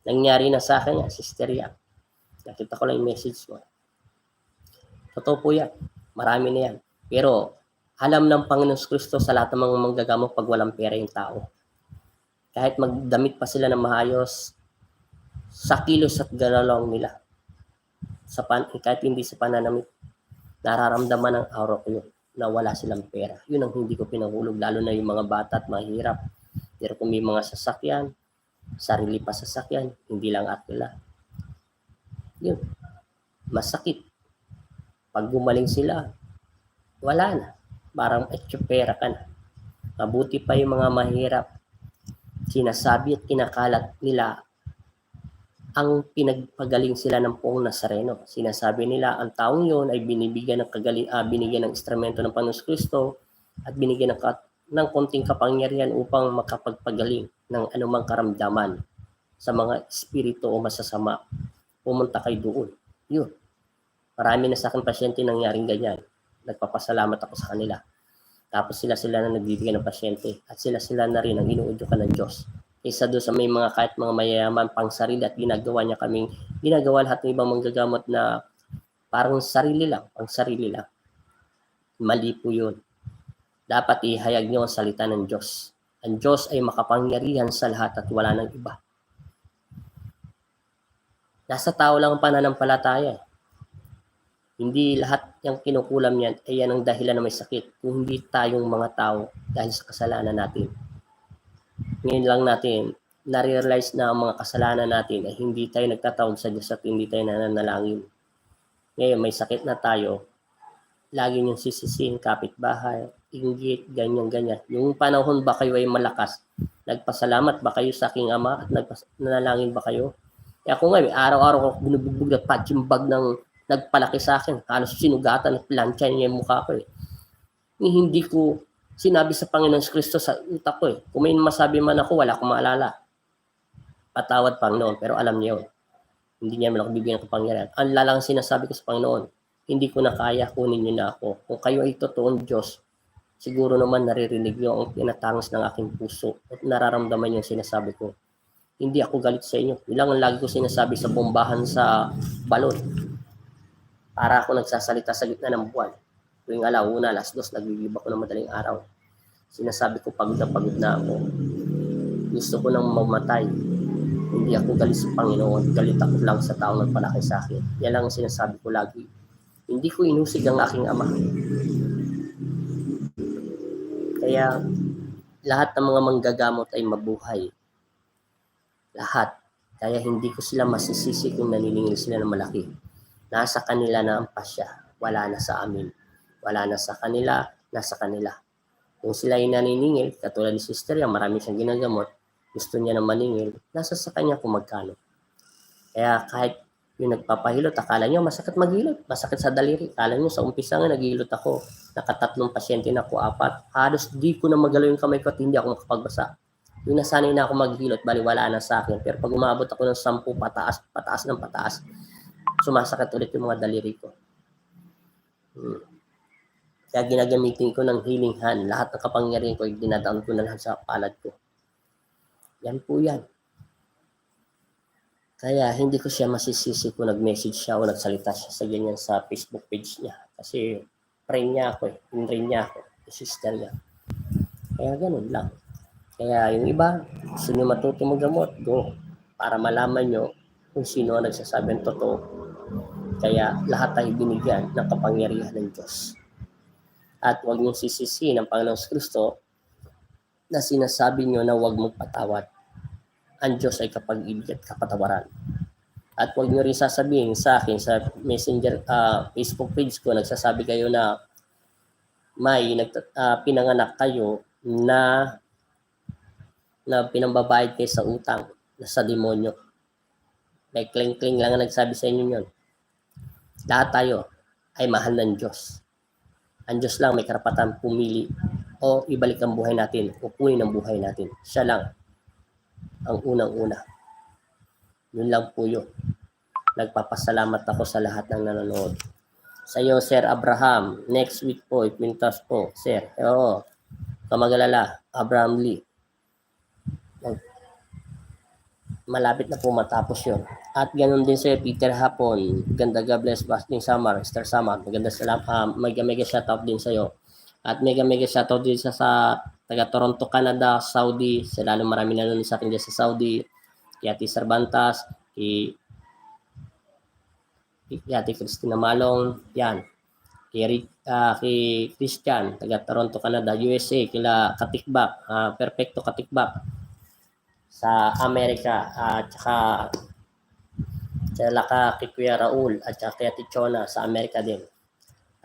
Nangyari na sa akin yan, Sister Yang. Nakita ko lang yung message mo. Totoo po yan. Marami na yan. Pero Alam ng Panginoon Kristo sa lahat ng mga manggagamo pag walang pera yung tao. Kahit magdamit pa sila ng maayos, sa kilos at galalong nila, kahit hindi sa pananamit, nararamdaman ng aura ko yun na wala silang pera. Yun ang hindi ko pinahulog, lalo na yung mga bata at mahirap. Pero kung may mga sasakyan, sarili pa sasakyan, hindi lang akila. Yun, masakit. Pag gumaling sila, wala na. Parang pera ka na. Mabuti pa yung mga mahirap. Sinasabi at kinakalat nila ang pinagpagaling sila ng Poong Nazareno. Sinasabi nila ang taong yon ay binibigyan ng instrumento ng Panginoon Kristo at binigyan ng konting kapangyarihan upang makapagpagaling ng anumang karamdaman sa mga espiritu o masasama. Pumunta kayo doon. Yun. Marami na sa akin pasyente nangyaring ganyan. Nagpapasalamat ako sa kanila. Tapos sila na nagbibigay ng pasyente at sila na rin ang inuudyukan ng Diyos. Isa doon sa may mga kahit mga mayayaman pang sarili at ginagawa lahat ng ibang manggagamot na parang sarili lang, pang sarili lang. Mali po yun. Dapat ihayag nyo ang salita ng Diyos. Ang Diyos ay makapangyarihan sa lahat at wala nang iba. Nasa tao lang ang pananampalataya. Hindi lahat yung kinukulam yan ay yan ang dahilan na may sakit. Kung hindi tayong mga tao dahil sa kasalanan natin. Ngayon lang natin na-realize na ang mga kasalanan natin ay hindi tayo nagtatawag sa Diyos at hindi tayo nananalangin. Ngayon may sakit na tayo, lagi niyong sisisihin, kapitbahay, inggit, ganyan. Yung panahon ba kayo ay malakas, nagpasalamat ba kayo sa aking Ama at nanalangin ba kayo? Kaya ako ngayon, araw-araw ko binubugbog na punching bag ng nagpalaki sa akin. Halos sinugatan at plancha niya yung mukha ko eh. Hindi ko sinabi sa Panginoon Kristo sa utak ko eh. Kung may masabi man ako, wala akong maalala. Patawad Panginoon, pero alam niya yun. Hindi niya man ako bibigyan ng kapangyarihan. Ang lalang sinasabi ko sa Panginoon, hindi ko na kaya, kunin niyo na ako. Kung kayo ay totoong Diyos, siguro naman naririnig niyo ang tinatangos ng aking puso at nararamdaman yung sinasabi ko. Hindi ako galit sa inyo. Ilang ang lagi ko sinasabi sa bombahan sa balon. Para ako nagsasalita sa gitna ng buwan. Tuwing alauna, 2:00, naglilib ako ng madaling araw. Sinasabi ko, pagod na ako. Gusto ko nang mamatay. Hindi ako galit sa Panginoon. Galit ako lang sa taong nagpalaki sa akin. Yan lang ang sinasabi ko lagi. Hindi ko inusig ang aking Ama. Kaya, lahat ng mga manggagamot ay mabuhay. Lahat. Kaya hindi ko sila masisisi kung naniningil sila ng malaki. Nasa kanila na ang pasya, wala na sa amin. Wala na sa kanila, nasa kanila. Kung sila ay naniningil, katulad ni Sister Yang, marami siyang ginagamot, gusto niya na maningil, nasa sa kanya kung magkano. Kaya kahit yung nagpapahilot, akala niyo masakit maghilot, masakit sa daliri. Akala niyo sa umpisa nga naghihilot ako, nakatatlong pasyente na ako, 4. Halos di ko na magalaw yung kamay ko at hindi ako makapagbasa. Yung nasanay na ako maghilot, bali wala na sa akin. Pero pag umabot ako ng 10 pataas, sumasakit ulit yung mga daliri ko. Kaya ginagamitin ko ng healing hand. Lahat ng kapangyarihan ko, dinadaan ko na lahat sa palad ko. Yan po yan. Kaya hindi ko siya masisisi kung nag-message siya o nagsalita siya sa ganyan sa Facebook page niya. Kasi friend niya ako eh. Pinrin niya ako. Sister niya. Kaya ganun lang. Kaya yung iba, gusto nyo matuto maggamot, go. Para malaman nyo kung sino ang nagsasabi ng totoo. Kaya lahat tayo binigyan ng kapangyarihan ng Diyos. At huwag niyong sisisi ng Panginoon Kristo na sinasabi niyo na huwag magpatawad. Ang Diyos ay kapag-ibig at kapatawaran. At huwag niyo rin sasabihin sa akin sa Messenger, Facebook page ko, nagsasabi kayo na may pinanganak kayo na pinambabayad kayo sa utang na sa demonyo. May kling-kling lang ang nagsabi sa inyo yun. Lahat tayo ay mahal ng Diyos. Ang Diyos lang may karapatan pumili o ibalik ang buhay natin o kunin ang buhay natin. Siya lang ang unang-una. Yun lang po yun. Nagpapasalamat ako sa lahat ng nanonood. Sa iyo, Sir Abraham, next week po, ipintas po, Sir. Oo, kamagalala, Abraham Lee. Malapit na po matapos yun. At ganoon din sa'yo, Peter Hapon. Ganda, God bless, Basting Samar, Star Samar. Maganda salamat. Mega shoutout din sa'yo. At mega shoutout din sa taga Toronto, Canada, Saudi. Sa lalo marami nanonood sa akin dyan sa Saudi. Kay Ate Cervantas, kay Ate Christina Malong, yan. Kay Christian, taga Toronto, Canada, USA, kila Katikbak, Perfecto Katikbak sa Amerika, at saka kay Kuya Raul at saka kay Ate Chona sa Amerika din.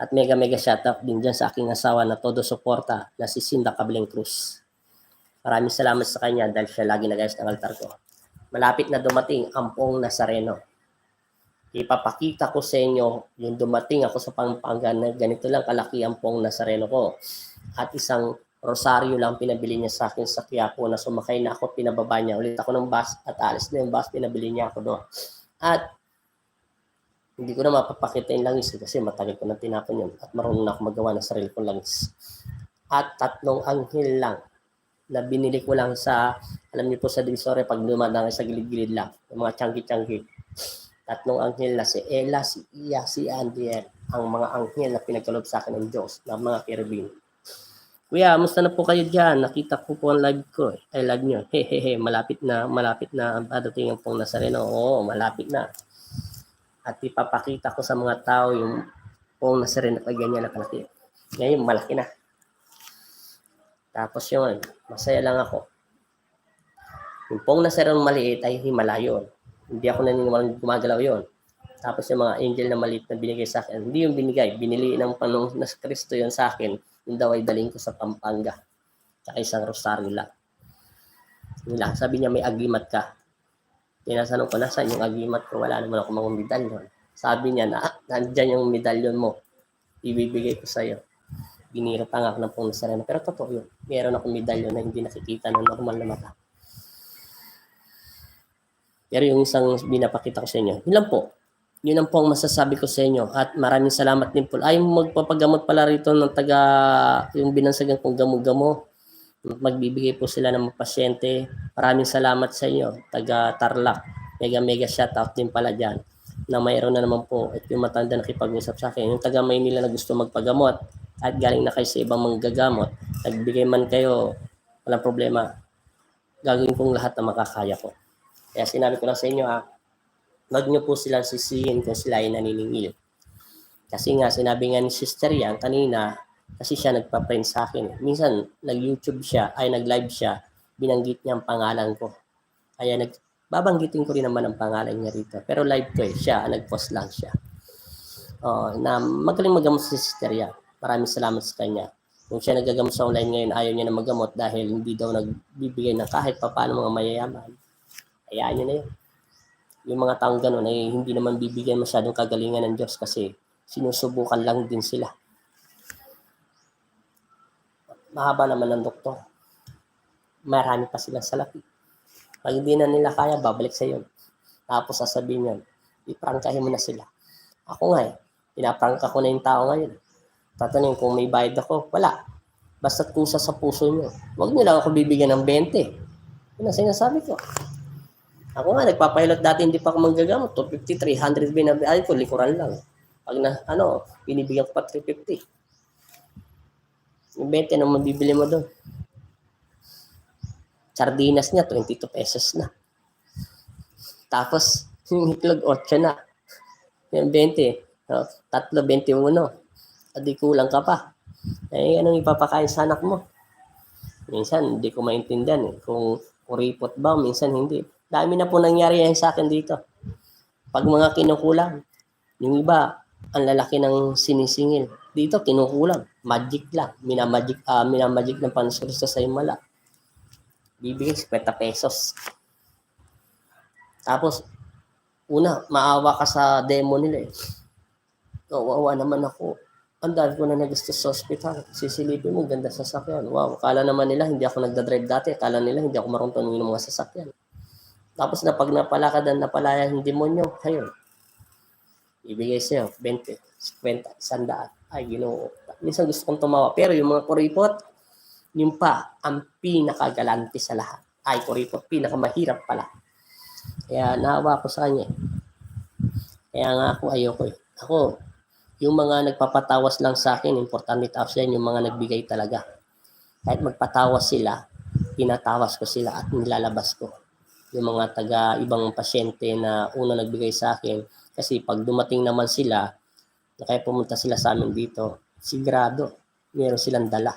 At mega shoutout din dyan sa aking asawa na todo suporta na si Cinda Cableng Cruz. Maraming salamat sa kanya dahil siya lagi nag-ayos ng altar ko. Malapit na dumating ang Poong Nazareno. Ipapakita ko sa inyo yung dumating ako sa Pampanga na ganito lang kalaki ang Poong Nazareno ko. At isang rosaryo lang pinabili niya sa akin sa Quiapo na sumakay na ako, pinababa niya ulit ako ng bus at alis na yung bus, pinabili niya ako doon. At hindi ko na mapapakita yung langis kasi matagal ko na tinapon yun at marunong na ako magawa ng sarili kong langis. At 3 anghel lang na binili ko lang sa, alam niyo po sa Divisoria, pag dumadang sa gilid-gilid lang, yung mga changki-changki. 3 anghel na si Ella, si Iya, si Andiel, ang mga anghel na pinagkalob sa akin ng Diyos, na mga cherubim. Kuya, musta na po kayo dyan? Nakita ko po ang live ko. I love nyo. Hehehe, malapit na dadating ang Poong Nazareno. Oo, malapit na. At ipapakita ko sa mga tao yung Poong Nazareno ay ganyan na kalaki. Ngayon, malaki na. Tapos yun, masaya lang ako. Yung Poong Nazareno maliit ay himalayon. Hindi ako naniniwalang gumagalaw yon. Tapos yung mga angel na maliit na binigay sa akin, hindi yung binigay, binili ng Panginoon na Kristo yon sa akin, yung daw ay daling ko sa Pampanga. Tsaka isang rosaryo lang. Nila, sabi niya may agimat ka. Tinatanong ko, nasaan yung agimat ko? Wala naman ako mga medalyon. Sabi niya na, nandyan yung medalyon mo. Ibibigay ko sa'yo. Biniratan ako ng Poong Nazareno. Pero totoo yun. Meron akong medalyon na hindi nakikita ng normal na mata. Pero yung isang binapakita ko sa inyo, yun lang po. Yun lang po ang masasabi ko sa inyo. At maraming salamat din po. Ay, magpapagamot pala rito ng yung binansagan kong gamo-gamo. Magbibigay po sila ng mga pasyente. Maraming salamat sa inyo. Taga Tarlac. Mega shoutout din pala dyan. Na mayroon na naman po. At yung matanda nakipag-usap sa akin. Yung taga Maynila na gusto magpagamot. At galing na kayo sa ibang manggagamot. Nagbigay man kayo. Walang problema. Gagawin kong lahat na makakaya ko. Kaya sinabi ko lang sa inyo, wag niyo po silang sisihin kung sila ay naniningil. Kasi nga, sinabi nga ni Sister Yang kanina, kasi siya nagpa-friend sa akin. Minsan, nag-YouTube siya, nag-live siya, binanggit niya ang pangalan ko. Kaya babanggitin ko rin naman ang pangalan niya rito. Pero live ko siya, nag-post lang siya. Na magaling magamot si Sister Yang. Maraming salamat sa kanya. Kung siya nagagamot sa online ngayon, ayaw niya na magamot dahil hindi daw nagbibigay ng kahit papaano mga mayayaman. Hayaan nyo na yun. Yung mga taong gano'n ay hindi naman bibigyan masyadong kagalingan ng Diyos kasi sinusubukan lang din sila. Mahaba naman ng doktor. Marami pa silang salapi. Pag hindi na nila kaya, babalik sa iyo. Tapos sasabihin yun, iprangkahin mo na sila. Ako nga pinaprangka ko na yung tao ngayon. Tatanungin kung may bayad ako, wala. Basta't kusa sa puso nyo. Huwag nyo lang ako bibigyan ng 20. Yun ang sinasabi ko. Ako nga, nagpapahilot dati, hindi pa ako manggagamot. 250, 300 binabayad ko, likuran lang. Pag binibigyan ko pa 350. Yung 20 na mabibili mo doon. Sardinas niya, 22 pesos na. Tapos, yung itlog, 8 na. Yung 20, 3, 21. Adi kulang ka pa. Anong ipapakain sa anak mo? Minsan, hindi ko maintindihan. Kung kuripot ba, minsan hindi. Dami na po nangyari yan sa akin dito. Pag mga kinukulang, yung iba, ang lalaki ng sinisingil. Dito, kinukulang. Magic lang. Minamagic ng Panginoon sa Himala. Bibigay 50 pesos. Tapos, maawa ka sa demo nila . Wawa naman ako. Ang dami ko na nagastos sa ospital. Sisilipin mo, ganda sasakyan. Wow, akala naman nila, hindi ako nagdadrive dati. Akala nila, hindi ako marunong tanungin ng mga sasakyan. Tapos na pag napalakad ang napalaya yung demonyo, ayun. Ibigay sa'yo, 20, 50, 100. Ay, Ginoo. Minsan gusto kong tumawa. Pero yung mga kuripot, yung pa, ang pinakagalante sa lahat. Ay, kuripot, pinakamahirap pala. Kaya naawa ko sa kanya. Kaya nga ako, ayoko . Ako, Yung mga nagpapatawas lang sa akin, importante tawas yan, yung mga nagbigay talaga. Kahit magpatawas sila, tinatawas ko sila at nilalabas ko. Yung mga taga ibang pasyente na una nagbigay sa akin, kasi pag dumating naman sila, na kaya pumunta sila sa amin dito, sigurado, meron silang dala.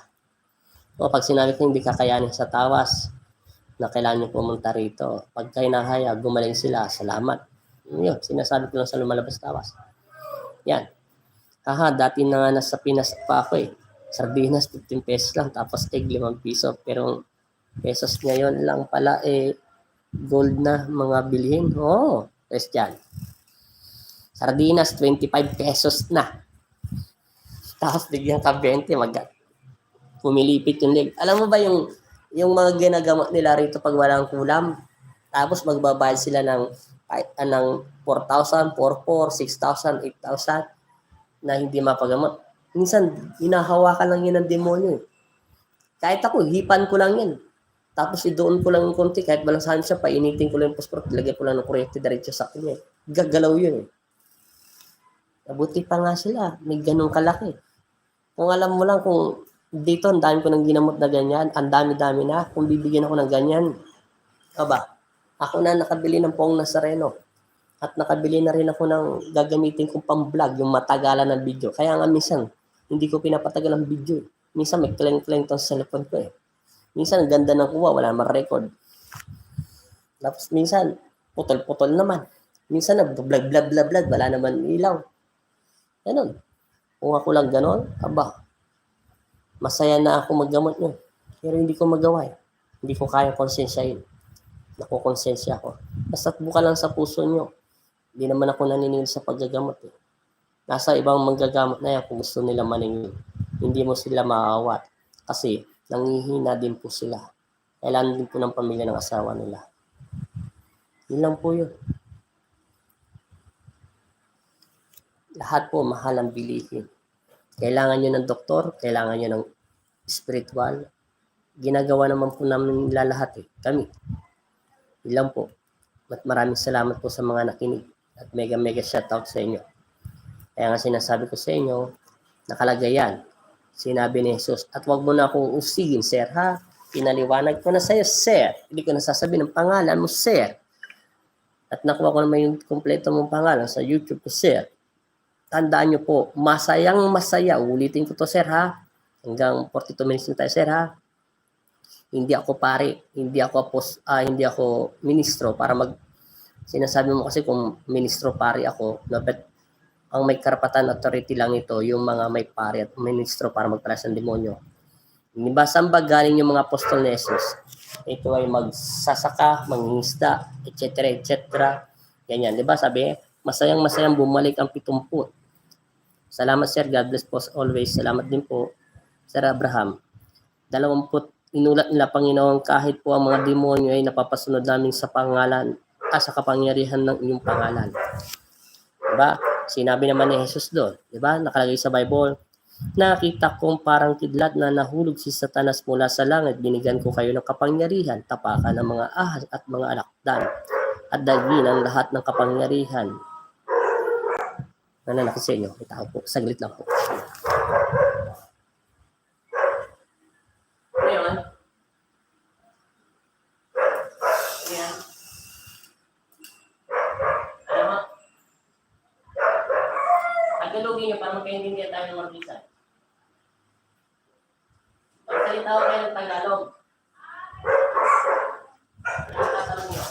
O pag sinabi ko hindi kakayanin sa tawas, na kailangan nyo pumunta rito. Pag kayo nahaya, gumaling sila, salamat. Yun, sinasabi ko lang sa lumalabas tawas. Yan. Dati na nga nasa Pinas pa ako eh. Sardinas, 15 pesos lang, tapos egg 5 piso. Pero pesos ngayon lang pala eh, gold na mga bilhin. Oo, Christian. Sardinas, 25 pesos na. Tapos bigyan ka 20, pumilipit yung leg. Alam mo ba yung mga ginagamot nila rito pag walang kulam, tapos magbabayad sila ng 4,000, 4,400, 6,000, 8,000 na hindi mapagamot. Minsan, hinahawakan lang yan ng demonyo. Kahit ako, hipan ko lang yan. Tapos idoon ko lang yung konti, kahit balansahan siya, painitin ko lang yung posporo, lagyan ko lang ng kuryente diretso sa kanya. Gagalaw yun. Nabuti pa nga sila, may ganun kalaki. Kung alam mo lang kung dito, ang dami ko ng ginamot na ganyan, ang dami-dami na, kung bibigyan ako ng ganyan, ako na nakabili ng Pong Nazareno. At nakabili na rin ako ng gagamitin kong pang-vlog, yung matagalan ng video. Kaya nga minsan, hindi ko pinapatagal ang video. Minsan may kleng-kleng tong cellphone ko eh. Minsan, ang ganda ng kuha, wala naman record. Tapos minsan, putol-putol naman. Minsan, nag-vlog, wala naman ilaw. Ganun. Kung ako lang ganon, masaya na ako maggamot nyo. Pero hindi ko magawa eh. Hindi ko kaya konsensyahin. Nakukonsensya ako. Basta't buka lang sa puso nyo. Hindi naman ako naniningil sa paggagamot eh. Nasa ibang manggagamot na yan kung gusto nila maningil. Hindi mo sila maaawat. Kasi nangihina din po sila. Kailangan din po ng pamilya ng asawa nila. Yun lang po yun. Lahat po mahal ang bilihin. Kailangan nyo ng doktor, kailangan nyo ng spiritual. Ginagawa naman po namin nila lahat eh. Kami. Yun lang po. At maraming salamat po sa mga nakinig. At mega shoutout sa inyo. Kaya nga sinasabi ko sa inyo, nakalagay yan. Sinabi ni Jesus, at wag mo na akong usigin, sir, ha? Pinaliwanag ko na sa'yo, sir. Hindi ko nasasabihin ng pangalan mo, sir. At nakuha ko naman yung kompleto mong pangalan sa YouTube ko, sir. Tandaan nyo po, masayang masaya. Ulitin ko to, sir, ha? Hanggang 42 minutes na tayo, sir, ha? Hindi ako pare, hindi ako ministro para sinasabi mo kasi kung ministro pare ako, dapat ang may karapatan authority lang ito, yung mga may pare at ministro para magpalas ng demonyo. Hindi ba saan ba galing yung mga apostol ni Jesus? Ito ay magsasaka, mangingisda, etc. Ganyan, di ba? Sabi, masayang bumalik ang 70. Salamat, sir. God bless po always. Salamat din po, Sir Abraham. 20 inulat nila, Panginoon, kahit po ang mga demonyo ay napapasunod namin sa pangalan, sa kapangyarihan ng iyong pangalan. Diba? Sinabi naman ni Jesus doon, diba? Nakalagay sa Bible, nakita kong parang kidlat na nahulog si Satanas mula sa langit, binigyan ko kayo ng kapangyarihan, tapakan ng mga ahas at mga alakdan, at dagin ang lahat ng kapangyarihan. Nananakit sa inyo, itaw po, saglit lang po. Tagalogin nyo para magkaintindihan tayo ng marbisan. Pagsalita ko kayo ng Tagalog. Tatanong nyo.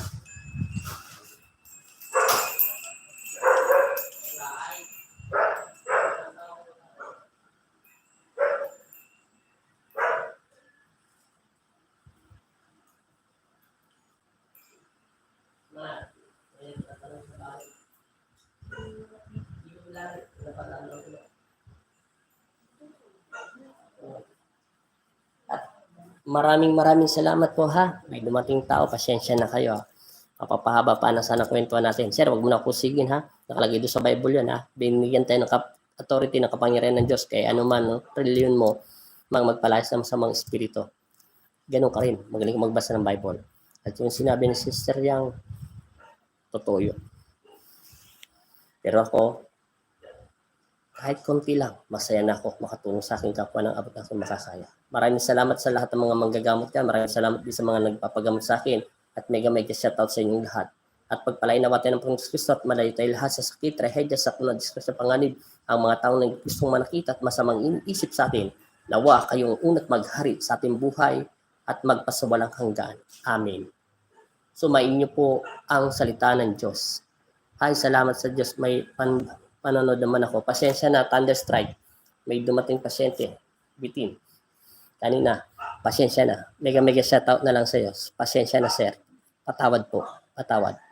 Maraming salamat po ha. May dumating tao, pasensya na kayo. Mapapahaba pa na sana kwentuhan natin. Sir, wag mo na kusigin ha. Nakalagay doon sa Bible yan ha. Binigyan tayo ng authority ng kapangyarihan ng Diyos. Kaya anuman, no, reliyon mo, magpalayas naman sa mga espiritu. Ganun ka rin. Magaling magbasa ng Bible. At yung sinabi ni Sister Yang, totoo yun. Pero ako, kahit konti lang, masaya na ako makatulong sa aking kapwa ng abot ng aking makakaya. Maraming salamat sa lahat ng mga manggagamot dyan. Maraming salamat din sa mga nagpapagamot sa akin. At mega shoutout sa inyong lahat. At pagpalain nawa tayo ng Panginoon Kristo at malayo tayo lahat sa sakit, trahedya, sa kunad, disgrasya, panganib, ang mga taong na gustong manakit at masamang iniisip sa atin. Nawa kayong unat maghari sa ating buhay at magpasawalang hanggan. Amen. Sumain niyo po ang salita ng Diyos. Ay, salamat sa Diyos. May panonood naman ako. Pasensya na, thunderstrike. May dumating pasyente. Bitin. Kanina, pasensya na. Mega shoutout na lang sa iyo. Pasensya na, sir. Patawad po. Patawad.